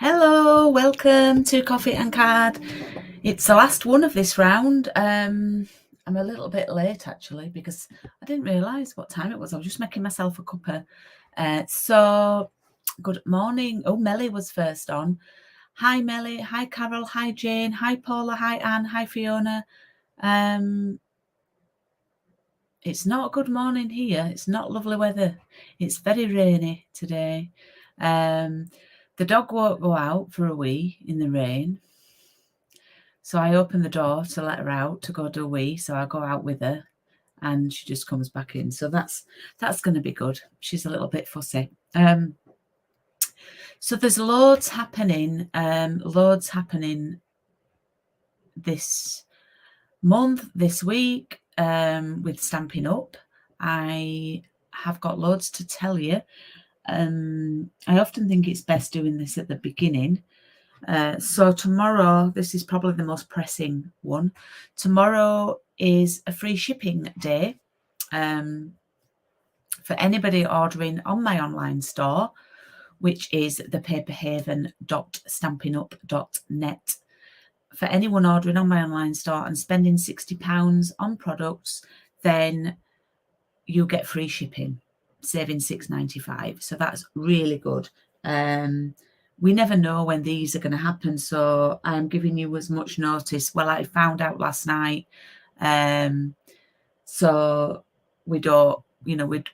Hello, welcome to Coffee and Card. It's the last one of this round. I'm a little bit late actually because I didn't realise what time it was. I was just making myself a cuppa. So good morning. Oh, Melly was first on. Hi Melly, hi Carol, hi Jane, hi Paula, hi Anne, hi Fiona. It's not a good morning here. It's not lovely weather. It's very rainy today. The dog won't go out for a wee in the rain. So I open the door to let her out to go do a wee. So I go out with her and she just comes back in. So that's going to be good. She's a little bit fussy. So there's loads happening this month, this week, with Stampin' Up. I have got loads to tell you. I often think it's best doing this at the beginning. So tomorrow, this is probably the most pressing one. Tomorrow is a free shipping day for anybody ordering on my online store, which is thepaperhaven.stampinup.net. For anyone ordering on my online store and spending £60 on products, then you'll get free shipping, saving £6.95. So that's really good. We never know when these are going to happen, so I'm giving you as much notice. Well, I found out last night, so we don't,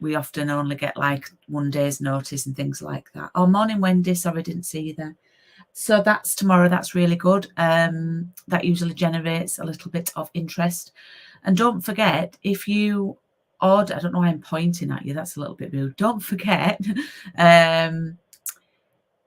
we often only get like 1 day's notice and things like that. Oh, morning Wendy, sorry, I didn't see you there. So that's tomorrow. That's really good. That usually generates a little bit of interest. And don't forget, if you order, I don't know why I'm pointing at you, that's a little bit rude. Don't forget,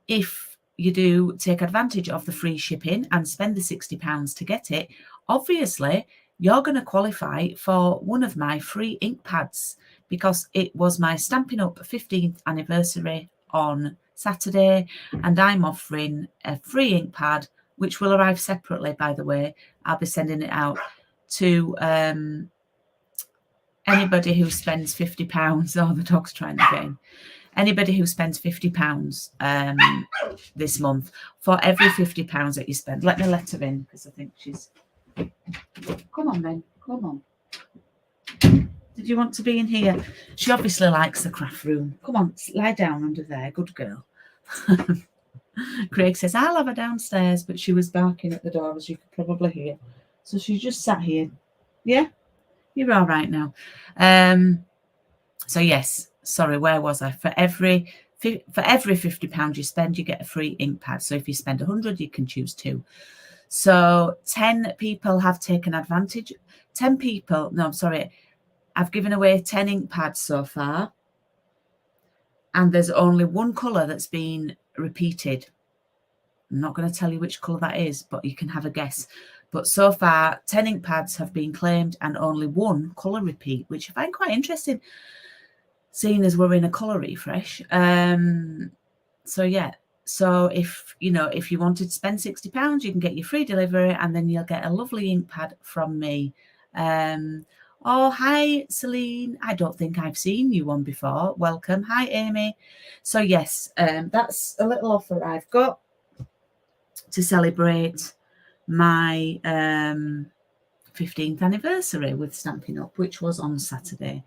if you do take advantage of the free shipping and spend the £60 to get it, obviously you're going to qualify for one of my free ink pads, because it was my Stampin' Up 15th anniversary on Saturday, and I'm offering a free ink pad, which will arrive separately, by the way. I'll be sending it out to anybody who spends £50. Oh, the dog's trying again. Anybody who spends £50 this month, for every £50 that you spend. Let me let her in, because I think she's... Come on then, come on. Did you want to be in here? She obviously likes the craft room. Come on, lie down under there. Good girl. Craig says, I'll have her downstairs, but she was barking at the door, as you could probably hear. So she just sat here. Yeah? You're all right now. So yes, sorry, where was I? For every £50 you spend, you get a free ink pad. So if you spend 100, you can choose 2. So 10 people have taken advantage. 10 people, no, I'm sorry. I've given away 10 ink pads so far. And there's only one colour that's been repeated. I'm not going to tell you which colour that is, but you can have a guess. But so far, 10 ink pads have been claimed and only one colour repeat, which I find quite interesting, seeing as we're in a colour refresh. So yeah, so if you wanted to spend £60, you can get your free delivery, and then you'll get a lovely ink pad from me. Oh, hi, Celine. I don't think I've seen you on before. Welcome. Hi, Amy. So yes, that's a little offer I've got to celebrate my 15th anniversary with Stampin' Up, which was on Saturday.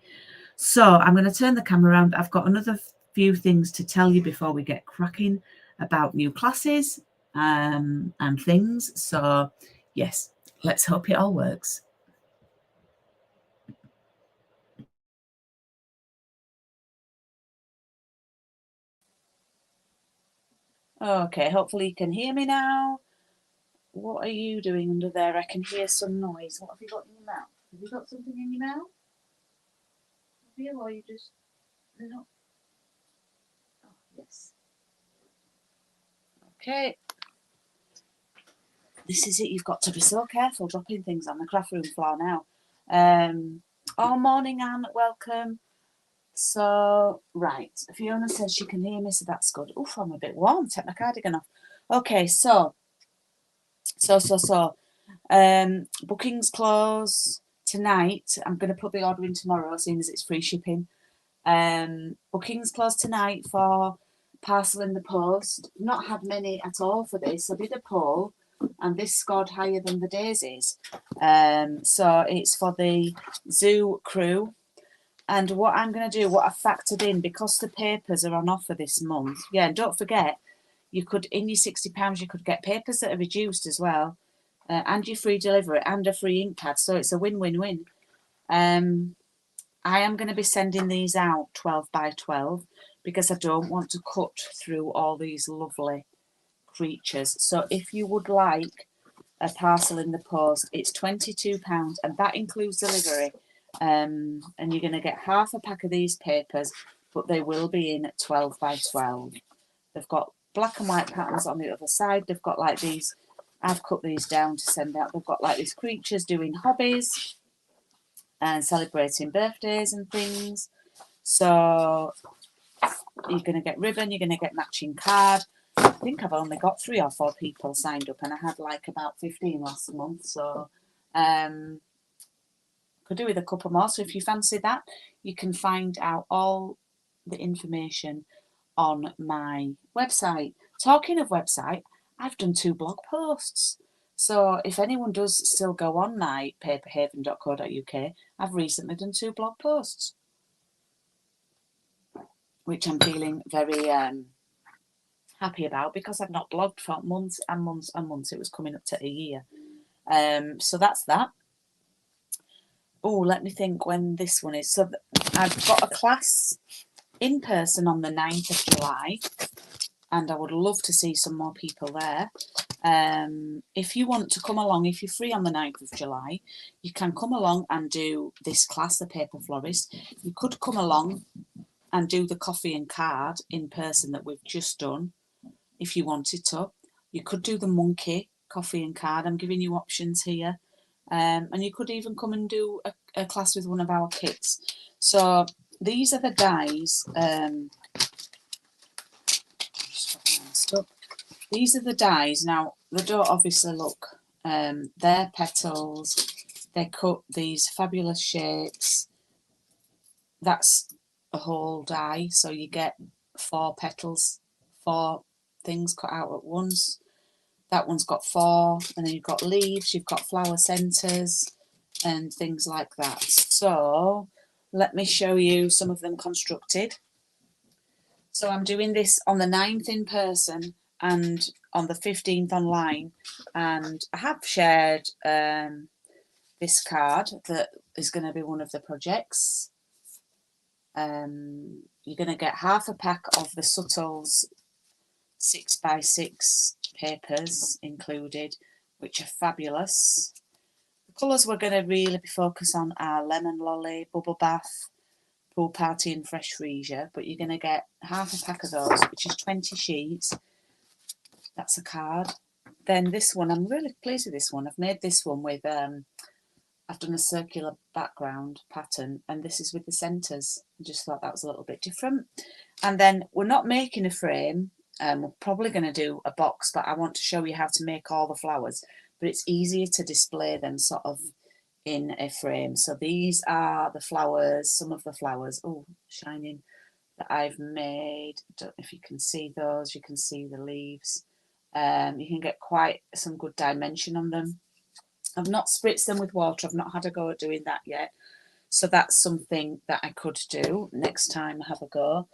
So I'm going to turn the camera around. I've got another few things to tell you before we get cracking about new classes and things. So yes, let's hope it all works. Okay, hopefully you can hear me now. What are you doing under there? I can hear some noise. What have you got in your mouth? Have you got something in your mouth? Have you, or you just... No. Oh, yes. Okay. This is it. You've got to be so careful dropping things on the craft room floor now. Oh, morning, Anne. Welcome. So, right. Fiona says she can hear me, so that's good. Oof, I'm a bit warm. Take my cardigan off. Okay, so. Bookings close tonight. I'm going to put the order in tomorrow, seeing as it's free shipping. Bookings close tonight for parcel in the post. Not had many at all for this. I did a poll and this scored higher than the daisies. So it's for the zoo crew. And what I'm going to do, what I've factored in, because the papers are on offer this month. Yeah, and don't forget, you could, in your £60, you could get papers that are reduced as well. And your free delivery and a free ink pad. So it's a win-win-win. I am going to be sending these out 12 by 12 because I don't want to cut through all these lovely creatures. So if you would like a parcel in the post, it's £22 and that includes delivery. And you're going to get half a pack of these papers, but they will be in 12 by 12. They've got black and white patterns on the other side. They've got like these, I've cut these down to send out. They've got like these creatures doing hobbies and celebrating birthdays and things. So you're going to get ribbon, you're going to get matching card. I think I've only got 3 or 4 people signed up and I had like about 15 last month. So could do with a couple more. So if you fancy that, you can find out all the information on my website. Talking of website, I've done 2 blog posts. So if anyone does still go on my paperhaven.co.uk, I've recently done 2 blog posts, which I'm feeling very happy about because I've not blogged for months and months and months. It was coming up to a year. So that's that. Oh, let me think when this one is. So I've got a class in person on the 9th of July and I would love to see some more people there. If you want to come along, if you're free on the 9th of July, you can come along and do this class, the Paper Florist. You could come along and do the coffee and card in person that we've just done if you wanted to. You could do the monkey coffee and card. I'm giving you options here. And you could even come and do a class with one of our kits. So these are the dies. These are the dies. Now, they don't obviously look. They're petals. They cut these fabulous shapes. That's a whole die. So you get 4 petals, 4 things cut out at once. That one's got 4, and then you've got leaves, you've got flower centres and things like that. So let me show you some of them constructed. So I'm doing this on the 9th in person and on the 15th online, and I have shared this card that is going to be one of the projects. You're going to get half a pack of the Subtles 6x6 papers included, which are fabulous. The colours we're going to really be focused on are Lemon Lolly, Bubble Bath, Pool Party and Fresh Freesia, but you're going to get half a pack of those, which is 20 sheets. That's a card. Then this one, I'm really pleased with this one. I've made this one with, I've done a circular background pattern, and this is with the centres. I just thought that was a little bit different. And then we're not making a frame. We're probably going to do a box, but I want to show you how to make all the flowers. But it's easier to display them sort of in a frame. So these are the flowers, some of the flowers, oh, shining, that I've made. I don't know if you can see those. You can see the leaves. You can get quite some good dimension on them. I've not spritzed them with water. I've not had a go at doing that yet. So that's something that I could do next time I have a go.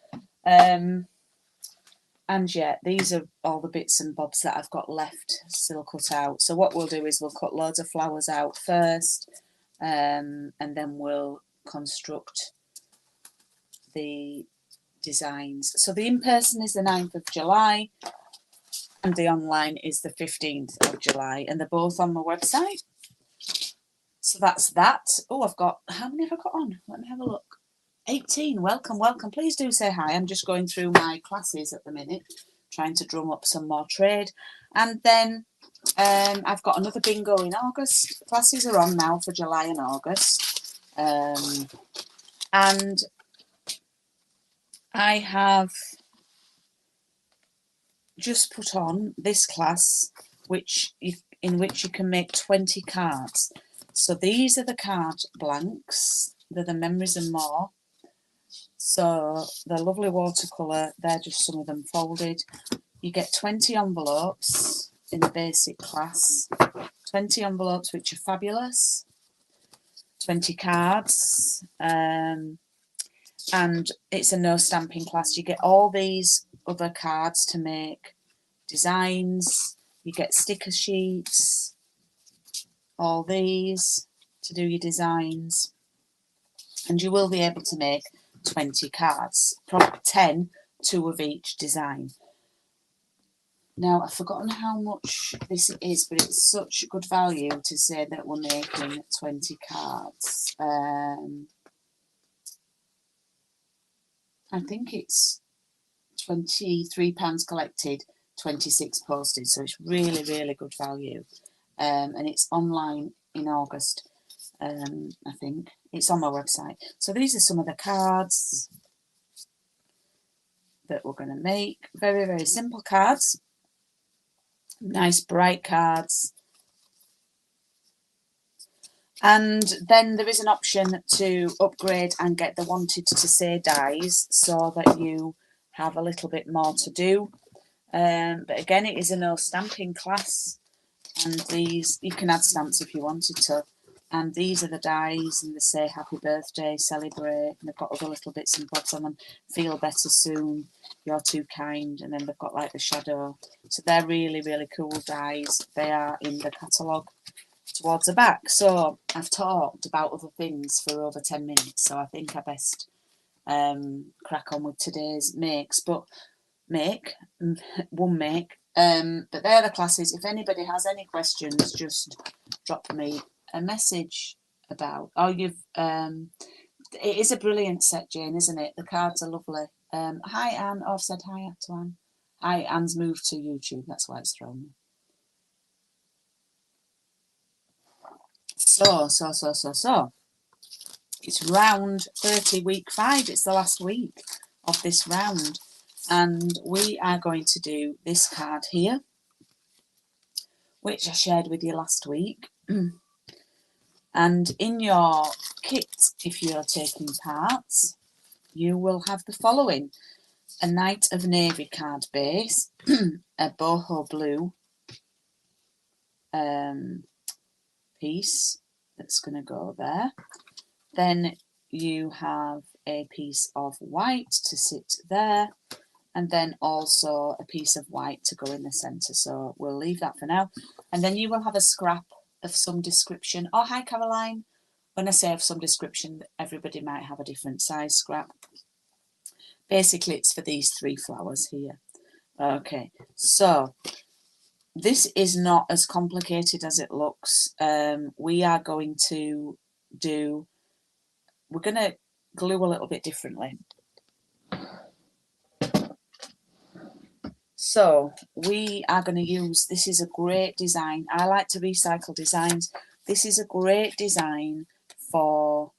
And yeah, these are all the bits and bobs that I've got left still cut out. So what we'll do is we'll cut loads of flowers out first, and then we'll construct the designs. So the in-person is the 9th of July and the online is the 15th of July, and they're both on my website. So that's that. Oh, I've got, how many have I got on? Let me have a look. 18. Welcome, welcome. Please do say hi. I'm just going through my classes at the minute, trying to drum up some more trade. And then I've got another bingo in August. Classes are on now for July and August. And I have just put on this class, in which you can make 20 cards. So these are the card blanks. They're the memories and more. So they're lovely watercolour. They're just some of them folded. You get 20 envelopes in the basic class. 20 envelopes, which are fabulous. 20 cards. And it's a no stamping class. You get all these other cards to make designs. You get sticker sheets. All these to do your designs. And you will be able to make 20 cards. Probably 10, 2 of each design. Now, I've forgotten how much this is, but it's such good value to say that we're making 20 cards. I think it's £23 collected, 26 posted, so it's really, really good value. And it's online in August, I think. It's on my website. So these are some of the cards that we're going to make. Very, very simple cards. Nice bright cards. And then there is an option to upgrade and get the wanted to say dies so that you have a little bit more to do. But again, it is a no stamping class. And these, you can add stamps if you wanted to. And these are the dies, and they say happy birthday, celebrate, and they've got other little bits and bobs on them. Feel better soon, you're too kind, and then they've got like the shadow. So they're really, really cool dies. They are in the catalogue towards the back. So I've talked about other things for over 10 minutes, so I think I best crack on with today's makes. But one make. But they're the classes. If anybody has any questions, just drop me a message about. Oh, you've it is a brilliant set, Jane, isn't it? The cards are lovely. Hi Anne. Oh, I've said hi to Anne. Hi, Anne's moved to YouTube, that's why it's thrown me. So it's round 30, week 5. It's the last week of this round, and we are going to do this card here, which I shared with you last week. And in your kit, if you're taking part, you will have the following: a Knight of Navy card base, a boho blue piece that's going to go there. Then you have a piece of white to sit there, and then also a piece of white to go in the centre. So we'll leave that for now. And then you will have a scrap of some description. Oh, hi Caroline. When I say of some description, everybody might have a different size scrap. Basically, it's for these 3 flowers here. Okay, so this is not as complicated as it looks. We are going to do, we're going to glue a little bit differently. So we are going to use, this is a great design. I like to recycle designs. This is a great design for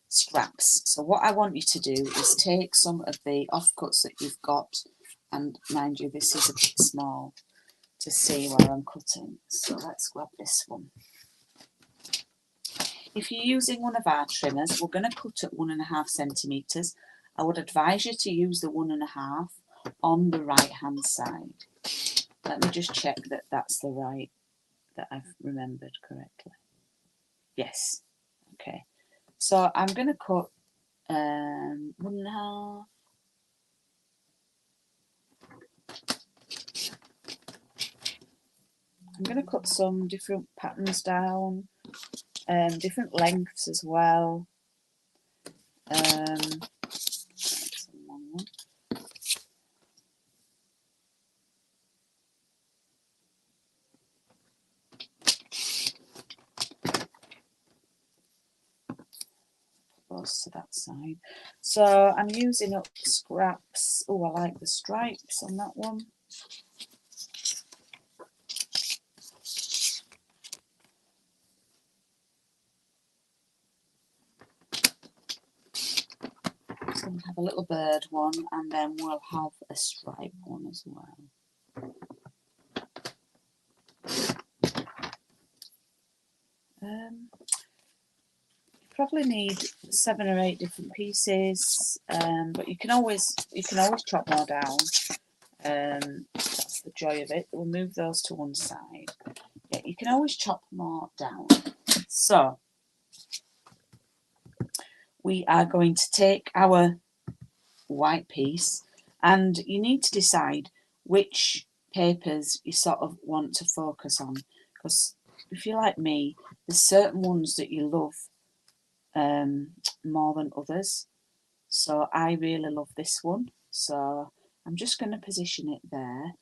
scraps. So what I want you to do is take some of the offcuts that you've got, and mind you, this is a bit small to see where I'm cutting. So let's grab this one. If you're using one of our trimmers, we're going to cut at 1.5 centimetres. I would advise you to use the 1.5 on the right hand side. Let me just check that that's the right, that I've remembered correctly. Yes. Okay. So I'm going to cut 1.5. I'm going to cut some different patterns down, different lengths as well. That's a long one. Close to that side. So I'm using up scraps. Oh, I like the stripes on that one. So we'll have a little bird one, and then we'll have a stripe one as well. Probably need 7 or 8 different pieces, but you can always chop more down. That's the joy of it. We'll move those to one side. Yeah, you can always chop more down. So we are going to take our white piece, and you need to decide which papers you sort of want to focus on, because if you're like me, there's certain ones that you love more than others. So I really love this one, so I'm just going to position it there,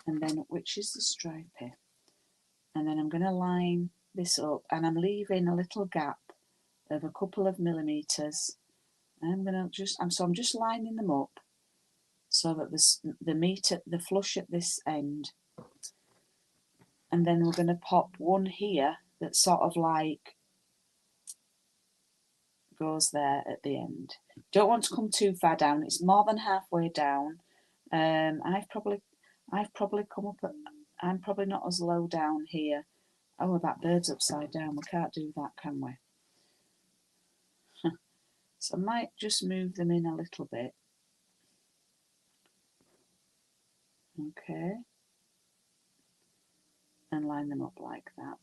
and then which is the stripy, and then I'm going to line this up, and I'm leaving a little gap of a couple of millimeters. I'm just lining them up so that the flush at this end, and then we're going to pop one here that sort of like goes there at the end. Don't want to come too far down. It's more than halfway down. I've probably come up at, I'm probably not as low down here. Oh, that bird's upside down. We can't do that, can we? So I might just move them in a little bit. Okay. And line them up like that.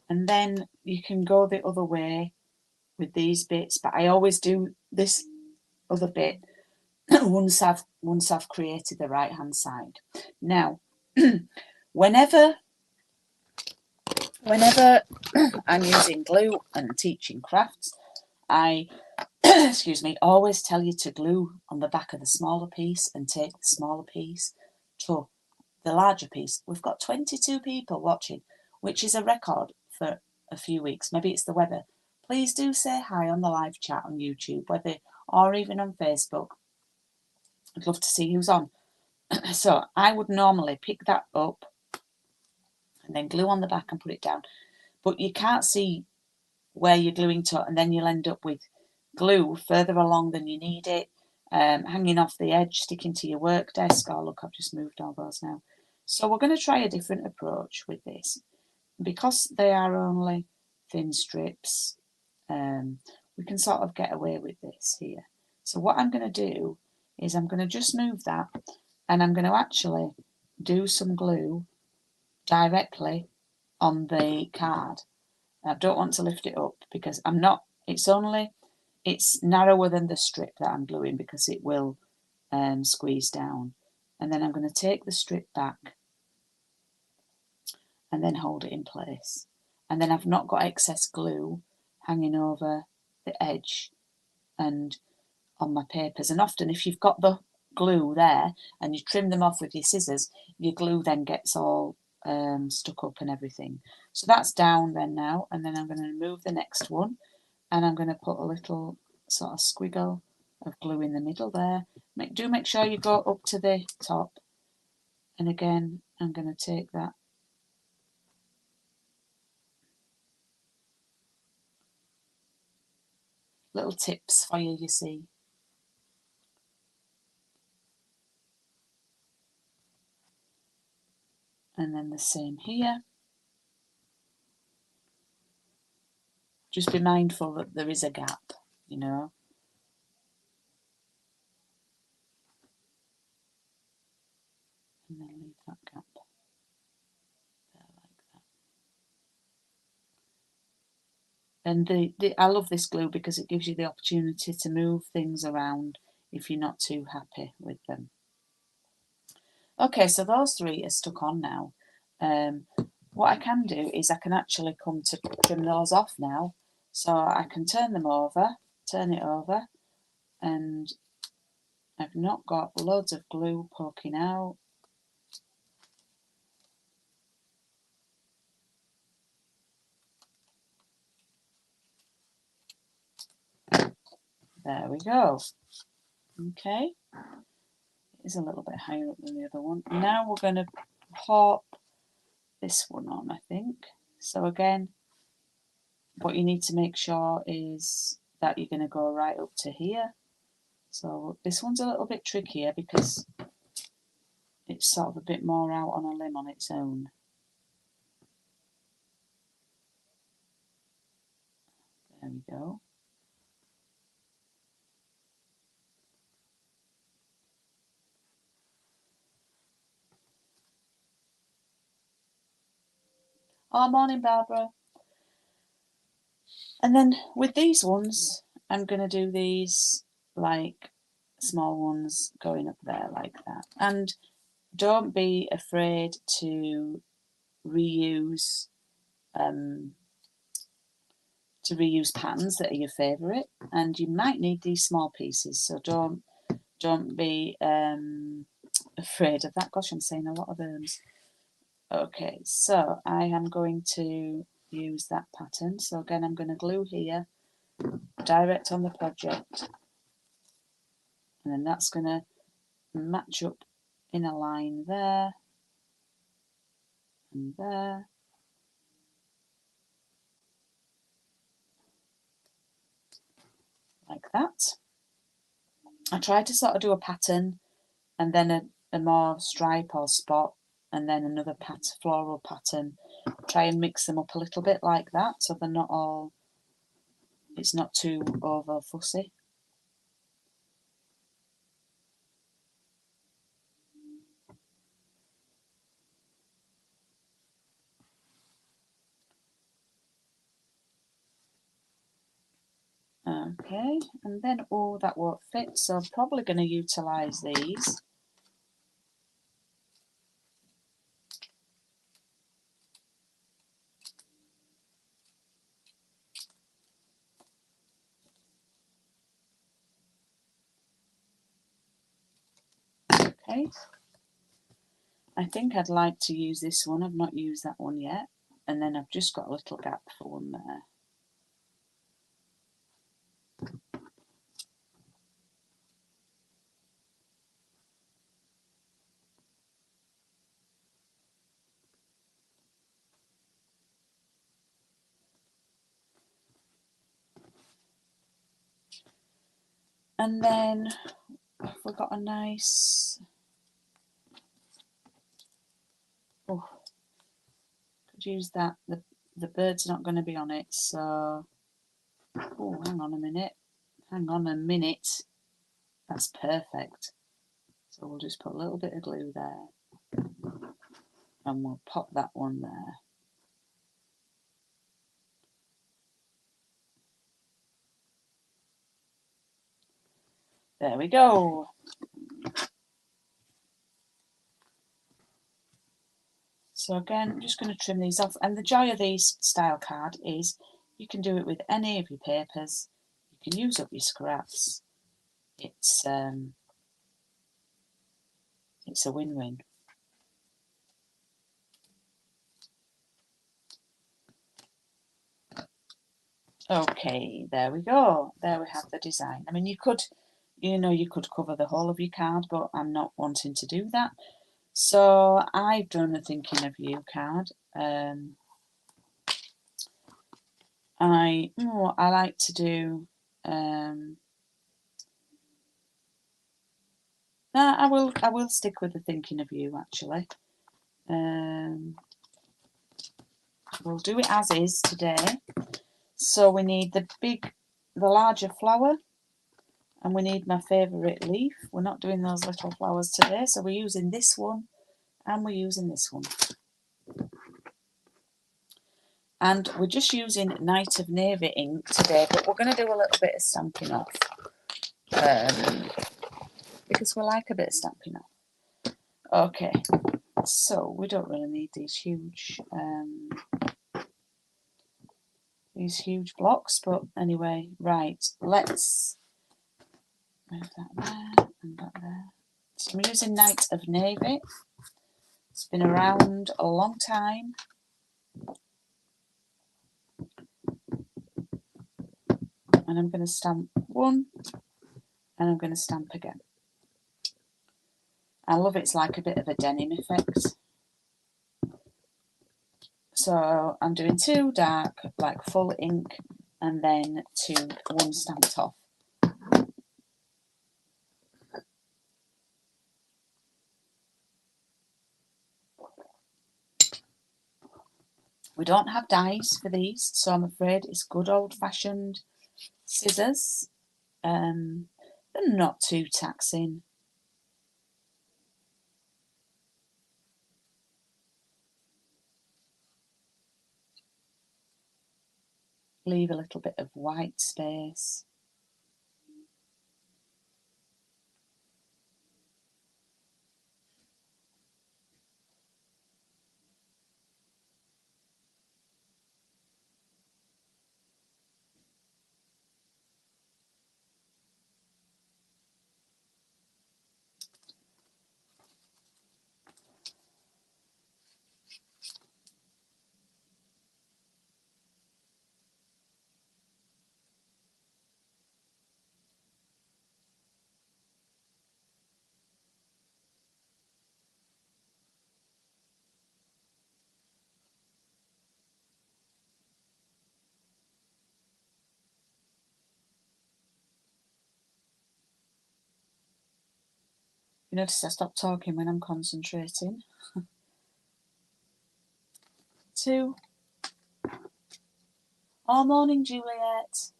And then you can go the other way with these bits, but I always do this other bit once I've created the right hand side. Now, whenever I'm using glue and teaching crafts, I excuse me, always tell you to glue on the back of the smaller piece and take the smaller piece to the larger piece. We've got 22 people watching, which is a record for a few weeks. Maybe it's the weather. Please do say hi on the live chat on YouTube, or even on Facebook. I'd love to see who's on. So I would normally pick that up and then glue on the back and put it down. But you can't see where you're gluing to, and then you'll end up with glue further along than you need it, hanging off the edge, sticking to your work desk. Oh, look, I've just moved all those now. So we're going to try a different approach with this. Because they are only thin strips, we can sort of get away with this here. So what I'm going to do is I'm going to just move that, and I'm going to actually do some glue directly on the card. I don't want to lift it up because it's narrower than the strip that I'm gluing, because it will squeeze down. And then I'm going to take the strip back and then hold it in place. And then I've not got excess glue hanging over the edge and on my papers. And often if you've got the glue there and you trim them off with your scissors, your glue then gets all stuck up and everything. So that's down then now, and then I'm going to remove the next one, and I'm going to put a little sort of squiggle of glue in the middle there. Make sure you go up to the top, and again I'm going to take that little tips for you, you see. And then the same here. Just be mindful that there is a gap, you know. And then leave that gap there like that. And I love this glue because it gives you the opportunity to move things around if you're not too happy with them. Okay, so those three are stuck on now. What I can do is I can actually come to trim those off now. So I can turn it over, and I've not got loads of glue poking out. There we go. Okay. It's a little bit higher up than the other one. Now we're going to pop this one on, I think. So again, what you need to make sure is that you're going to go right up to here. So this one's a little bit trickier because it's sort of a bit more out on a limb on its own. There we go. Oh, morning, Barbara. And then with these ones, I'm going to do these like small ones going up there like that. And don't be afraid to reuse patterns that are your favourite, and you might need these small pieces, so don't be afraid of that. Gosh, I'm saying a lot of words. Okay, so I am going to use that pattern. So again, I'm going to glue here, direct on the project, and then that's going to match up in a line there and there. Like that. I tried to sort of do a pattern and then a more stripe or spot and then another floral pattern. Try and mix them up a little bit like that so they're not all, it's not too over fussy. Okay, and then, oh, that won't fit, so I'm probably going to utilise these. Okay, I think I'd like to use this one. I've not used that one yet, and then I've just got a little gap for one there. And then we've got a nice, oh, could use that. The bird's not going to be on it, so, oh, hang on a minute. That's perfect. So we'll just put a little bit of glue there, and we'll pop that one there. There we go. So again, I'm just going to trim these off. And the joy of these style card is you can do it with any of your papers. You can use up your scraps. It's a win-win. Okay, there we go. There we have the design. I mean, you could cover the whole of your card, but I'm not wanting to do that. So I've done a thinking of you card. I like to do. I will stick with the thinking of you actually. We'll do it as is today. So we need the larger flower, and we need my favourite leaf. We're not doing those little flowers today, so we're using this one, and we're using this one. And we're just using Night of Navy ink today, but we're going to do a little bit of Stampin' Up. Because we like a bit of Stampin' Up. Okay, so we don't really need these huge blocks, but anyway, right, let's move that there and that there. So I'm using Night of Navy. It's been around a long time. And I'm going to stamp one, and I'm going to stamp again. I love it's like a bit of a denim effect. So I'm doing 2 dark, like full ink, and then 1 stamped off. We don't have dies for these, so I'm afraid it's good old-fashioned scissors. They're not too taxing. leave a little bit of white space. You notice I stop talking when I'm concentrating. 2. Oh, morning, Juliet.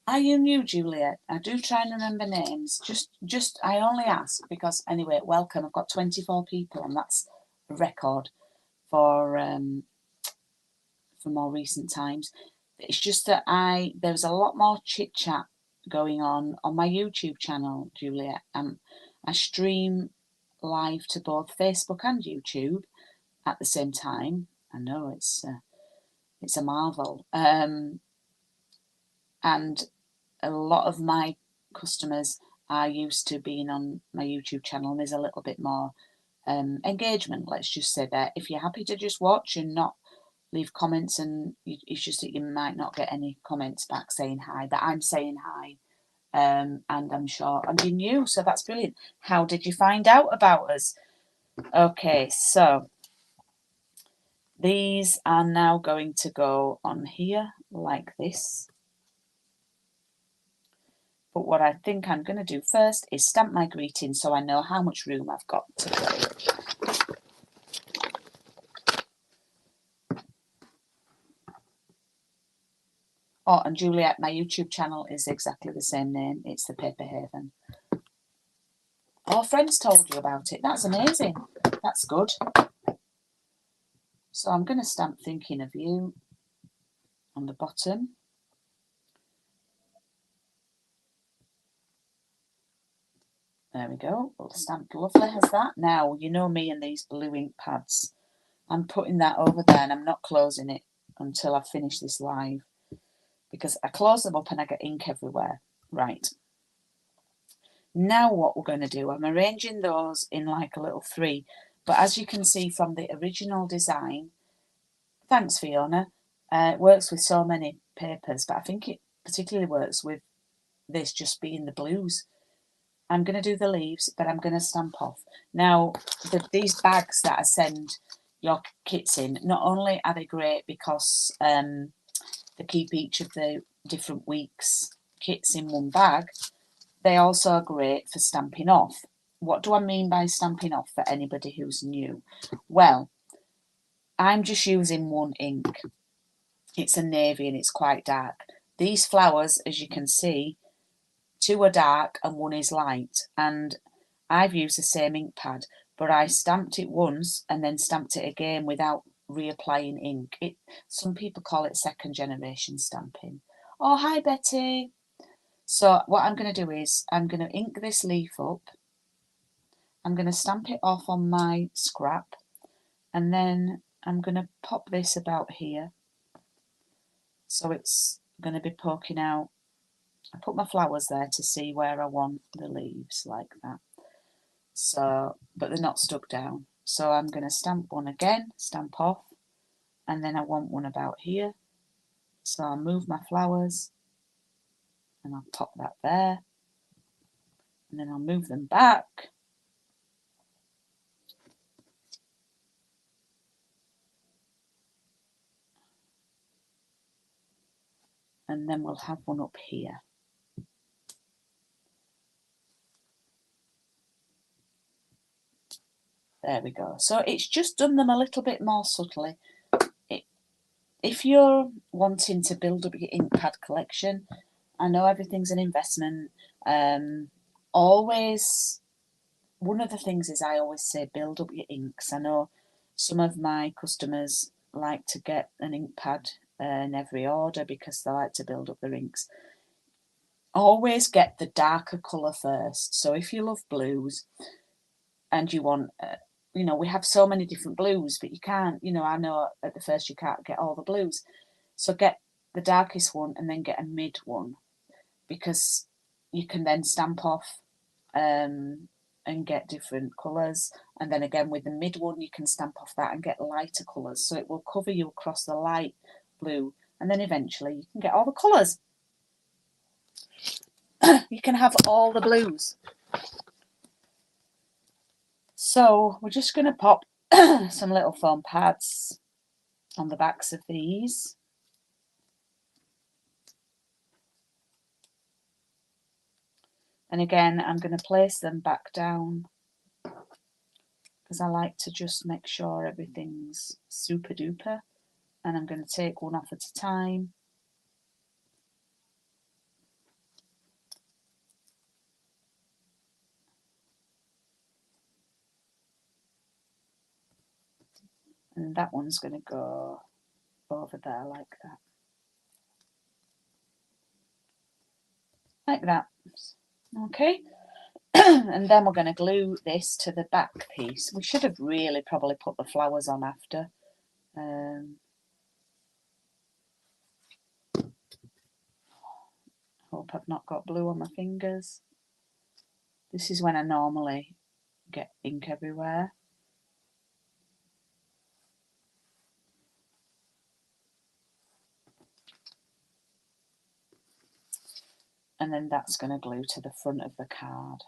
Are you new, Juliet? I do try and remember names. Just I only ask because, anyway, welcome. I've got 24 people, and that's a record for more recent times. It's just that there's a lot more chit chat going on my YouTube channel, Juliet. I stream live to both Facebook and YouTube at the same time. I know it's a marvel, and a lot of my customers are used to being on my YouTube channel, and there's a little bit more engagement. Let's just say that if you're happy to just watch and not leave comments, and it's just that you might not get any comments back saying hi, that I'm saying hi, and I'm sure, and you're new, so that's brilliant. How did you find out about us? Okay, so these are now going to go on here like this. But what I think I'm going to do first is stamp my greeting so I know how much room I've got to play. Oh, and Juliet, my YouTube channel is exactly the same name. It's the Paper Haven. Oh, friends told you about it. That's amazing. That's good. So I'm going to stamp Thinking of You on the bottom. There we go. Well, stamped lovely as that. Now, you know me and these blue ink pads. I'm putting that over there and I'm not closing it until I finish this live, because I close them up and I get ink everywhere. Right. Now what we're going to do, I'm arranging those in like a little 3. But as you can see from the original design, thanks Fiona, it works with so many papers, but I think it particularly works with this just being the blues. I'm going to do the leaves, but I'm going to stamp off. Now, these bags that I send your kits in, not only are they great because they keep each of the different weeks' kits in one bag, they also are great for stamping off. What do I mean by stamping off for anybody who's new? Well, I'm just using one ink. It's a navy and it's quite dark. These flowers, as you can see, 2 are dark and 1 is light. And I've used the same ink pad, but I stamped it once and then stamped it again without reapplying ink. Some people call it second generation stamping. Oh, hi, Betty. So what I'm going to do is I'm going to ink this leaf up. I'm going to stamp it off on my scrap, and then I'm going to pop this about here. So it's going to be poking out. I put my flowers there to see where I want the leaves, like that. So, but they're not stuck down. So I'm going to stamp one again, stamp off, and then I want one about here. So I'll move my flowers and I'll pop that there. And then I'll move them back. And then we'll have one up here. There we go. So it's just done them a little bit more subtly. If you're wanting to build up your ink pad collection, I know everything's an investment. Always, one of the things is I always say build up your inks. I know some of my customers like to get an ink pad in every order because they like to build up the inks. Always get the darker colour first. So if you love blues and you want, you know, we have so many different blues, but you can't, you know, I know at the first you can't get all the blues. So get the darkest one and then get a mid one, because you can then stamp off and get different colours. And then again with the mid one, you can stamp off that and get lighter colours. So it will cover you across the light blue. And then eventually you can get all the colours. You can have all the blues. So we're just going to pop some little foam pads on the backs of these. And again, I'm going to place them back down because I like to just make sure everything's super duper. And I'm going to take one off at a time. And that one's going to go over there like that. Like that. Okay. And then we're going to glue this to the back piece. We should have really probably put the flowers on after. Hope I've not got blue on my fingers. This is when I normally get ink everywhere. And then that's going to glue to the front of the card.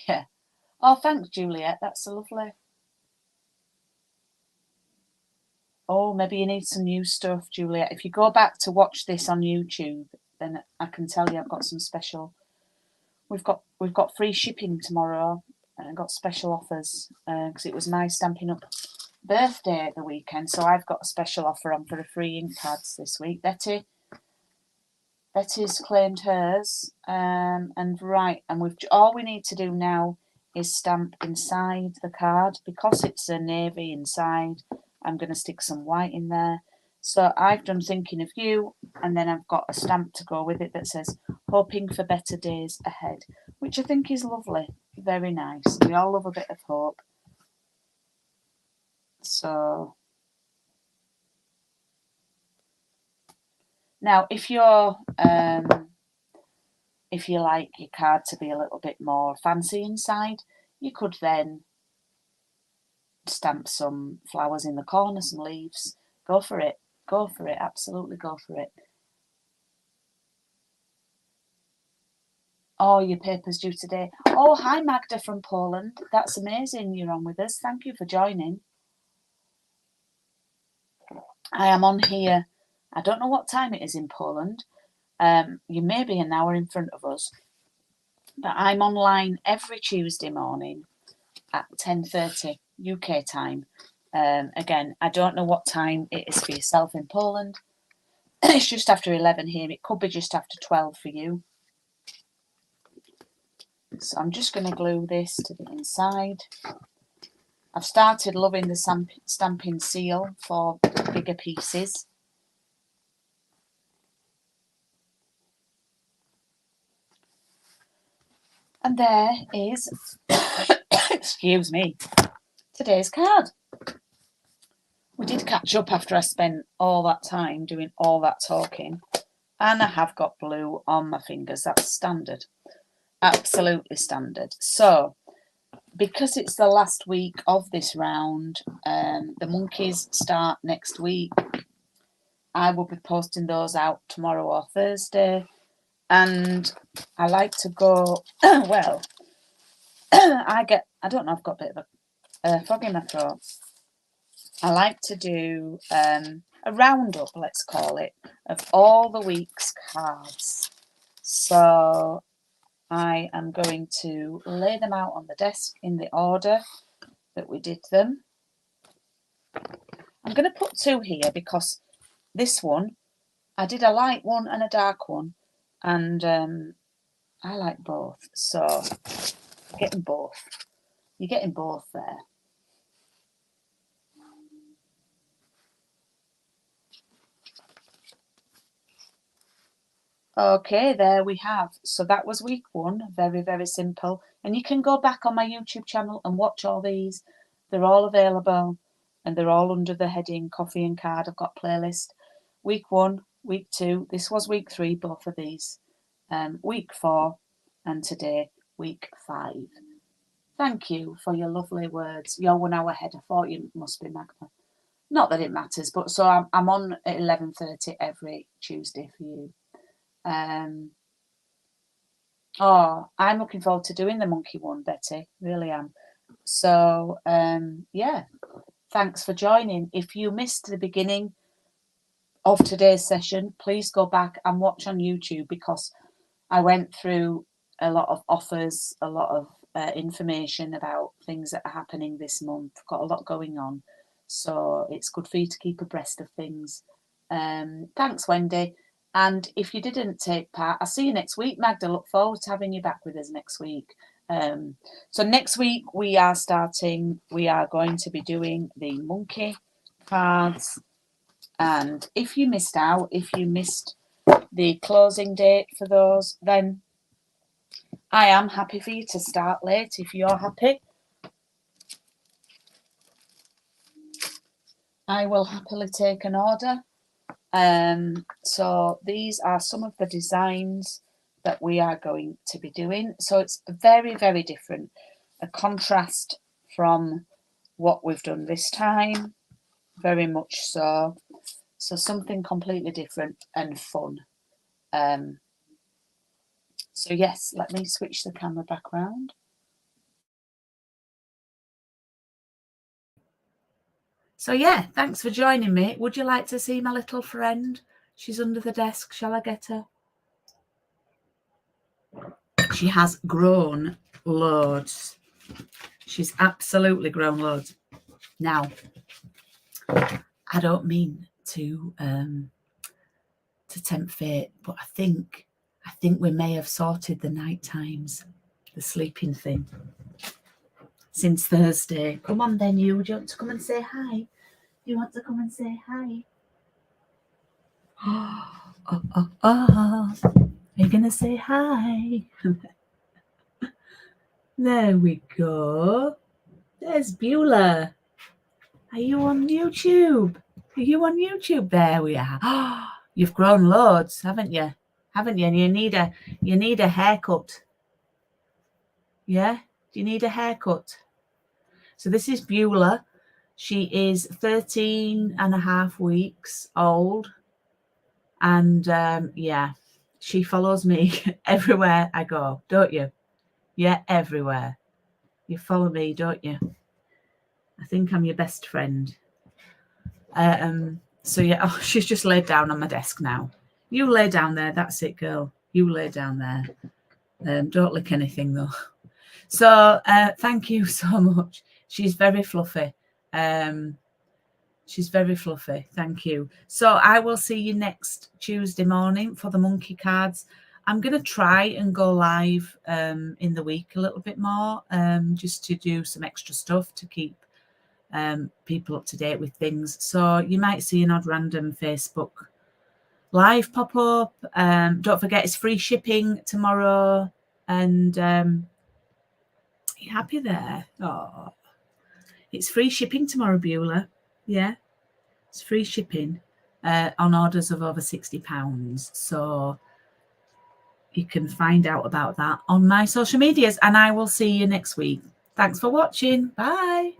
Yeah. Oh, thanks, Juliet. That's so lovely. Oh, maybe you need some new stuff, Juliet. If you go back to watch this on YouTube, then I can tell you I've got some special. We've got free shipping tomorrow, and I've got special offers because it was my Stampin' Up birthday at the weekend. So I've got a special offer on for the free ink pads this week. Betty's claimed hers, and right, and we've all we need to do now is stamp inside the card. Because it's a navy inside, I'm going to stick some white in there. So I've done Thinking of You, and then I've got a stamp to go with it that says Hoping for Better Days Ahead, which I think is lovely, very nice. We all love a bit of hope. So now if you're if you like your card to be a little bit more fancy inside, you could then stamp some flowers in the corner, some leaves. Go for it. Go for it. Absolutely go for it. Oh, your paper's due today. Oh, hi, Magda from Poland. That's amazing you're on with us. Thank you for joining. I am on here. I don't know what time it is in Poland. You may be an hour in front of us. But I'm online every Tuesday morning at 10:30 UK time. Again, I don't know what time it is for yourself in Poland. It's just after 11 here. It could be just after 12 for you. So I'm just going to glue this to the inside. I've started loving the stamping seal for bigger pieces. And there is, excuse me, today's card. We did catch up after I spent all that time doing all that talking. And I have got blue on my fingers. That's standard. Absolutely standard. So, because it's the last week of this round, the monkeys start next week. I will be posting those out tomorrow or Thursday. And I like to go, well, I don't know, I've got a bit of a frog in my throat. I like to do a roundup, let's call it, of all the week's cards. So I am going to lay them out on the desk in the order that we did them. I'm going to put 2 here because this one, I did a light one and a dark one, and I like both. So getting both. You're getting both there. Okay, there we have. So that was week 1. Very, very simple. And you can go back on my YouTube channel and watch all these. They're all available and they're all under the heading Coffee and Card. I've got playlist. Week 1, week 2. This was week 3, both of these. Week 4 and today, week 5. Thank you for your lovely words. You're 1 hour ahead. I thought you must be Magna. Not that it matters, but so I'm on at 11:30 every Tuesday for you. Oh, I'm looking forward to doing the monkey one, Betty. Really am. So, yeah, thanks for joining. If you missed the beginning of today's session, please go back and watch on YouTube because I went through a lot of offers, a lot of information about things that are happening this month. Got a lot going on. So it's good for you to keep abreast of things. Thanks, Wendy. And if you didn't take part, I'll see you next week, Magda. Look forward to having you back with us next week. So next week we are going to be doing the monkey cards. And if you missed the closing date for those, then I am happy for you to start late if you're happy. I will happily take an order. So these are some of the designs that we are going to be doing. So it's very, very different. A contrast from what we've done this time. Very much so. So something completely different and fun. So yes, let me switch the camera back round. So yeah, thanks for joining me. Would you like to see my little friend? She's under the desk. Shall I get her? She has grown loads. She's absolutely grown loads. Now, I don't mean to tempt fate, but I think we may have sorted the night times, the sleeping thing, since Thursday. Come on then, you. Do you want to come and say hi? You want to come and say hi? Oh. Are you going to say hi? There we go. There's Beulah. Are you on YouTube? Are you on YouTube? There we are. You've grown loads, haven't you? And you need a haircut. Yeah? Do you need a haircut? So this is Beulah. She is 13 and a half weeks old. And yeah, she follows me everywhere I go, don't you? Yeah, everywhere. You follow me, don't you? I think I'm your best friend. So yeah, she's just laid down on my desk now. You lay down there. That's it, girl. You lay down there. Don't lick anything though. So thank you so much. She's very fluffy. She's very fluffy. Thank you. So I will see you next Tuesday morning for the monkey cards. I'm going to try and go live in the week a little bit more, just to do some extra stuff to keep people up to date with things. So you might see an odd random Facebook live pop up. Don't forget it's free shipping tomorrow. And you happy there? Oh, it's free shipping tomorrow, Beulah. Yeah, it's free shipping on orders of over £60. So you can find out about that on my social medias, and I will see you next week. Thanks for watching. Bye.